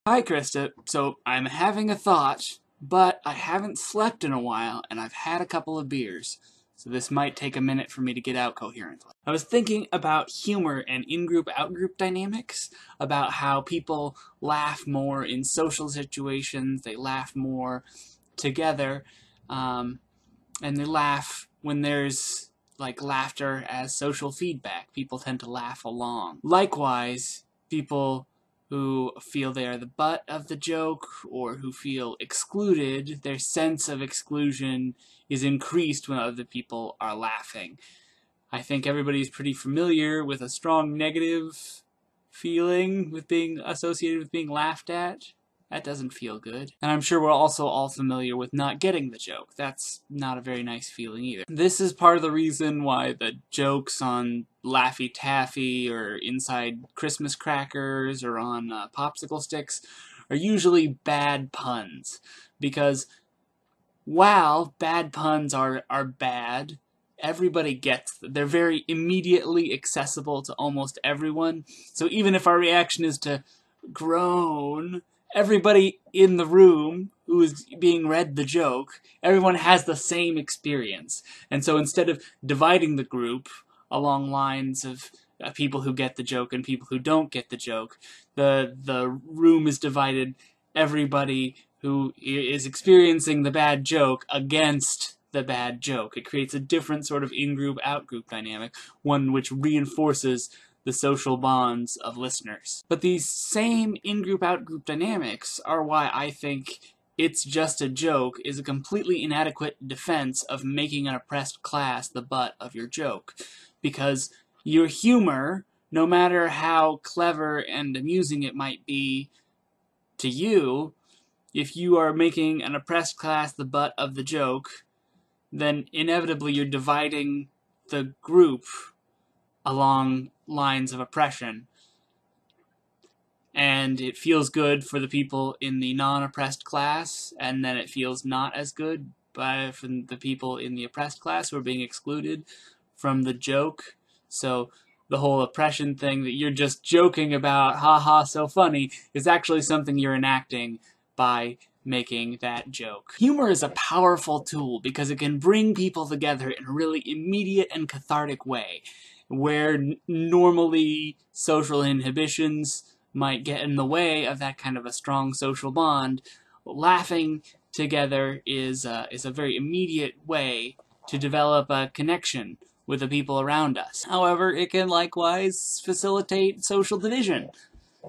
Hi, Krista. So I'm having a thought, but I haven't slept in a while, and I've had a couple of beers, so this might take a minute for me to get out coherently. I was thinking about humor and in-group, out-group dynamics, about how people laugh more in social situations, they laugh more together, and they laugh when there's like laughter as social feedback. People tend to laugh along. Likewise, people who feel they are the butt of the joke or who feel excluded, their sense of exclusion is increased when other people are laughing. I think everybody's pretty familiar with a strong negative feeling with being associated with being laughed at. That doesn't feel good. And I'm sure we're also all familiar with not getting the joke. That's not a very nice feeling either. This is part of the reason why the jokes on Laffy Taffy or inside Christmas crackers or on popsicle sticks are usually bad puns. Because while bad puns are bad, everybody gets them. They're very immediately accessible to almost everyone. So even if our reaction is to groan, everybody in the room who is being read the joke, everyone has the same experience. And so instead of dividing the group along lines of people who get the joke and people who don't get the joke, the room is divided, everybody who is experiencing the bad joke against the bad joke. It creates a different sort of in-group, out-group dynamic, one which reinforces the social bonds of listeners. But these same in-group, out-group dynamics are why I think "it's just a joke" is a completely inadequate defense of making an oppressed class the butt of your joke. Because your humor, no matter how clever and amusing it might be to you, if you are making an oppressed class the butt of the joke, then inevitably you're dividing the group along lines of oppression. And it feels good for the people in the non-oppressed class, and then it feels not as good for the people in the oppressed class who are being excluded from the joke. So the whole oppression thing that you're just joking about, haha, so funny, is actually something you're enacting by making that joke. Humor is a powerful tool because it can bring people together in a really immediate and cathartic way, where normally social inhibitions might get in the way of that kind of a strong social bond. Laughing together is a very immediate way to develop a connection with the people around us. However, it can likewise facilitate social division.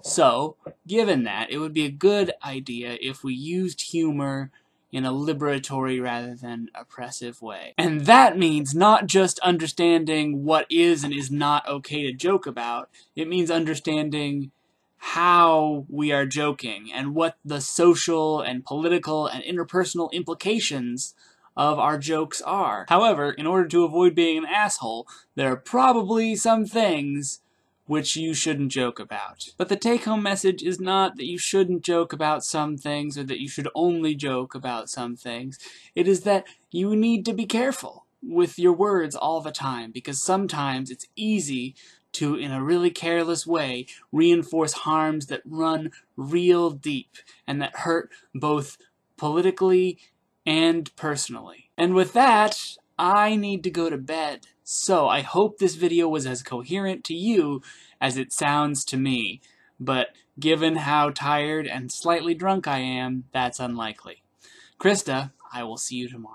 So, given that, it would be a good idea if we used humor in a liberatory rather than oppressive way. And that means not just understanding what is and is not okay to joke about, it means understanding how we are joking and what the social and political and interpersonal implications of our jokes are. However, in order to avoid being an asshole, there are probably some things which you shouldn't joke about. But the take-home message is not that you shouldn't joke about some things or that you should only joke about some things. It is that you need to be careful with your words all the time, because sometimes it's easy to, in a really careless way, reinforce harms that run real deep and that hurt both politically and personally. And with that, I need to go to bed. So I hope this video was as coherent to you as it sounds to me, but given how tired and slightly drunk I am, that's unlikely. Krista, I will see you tomorrow.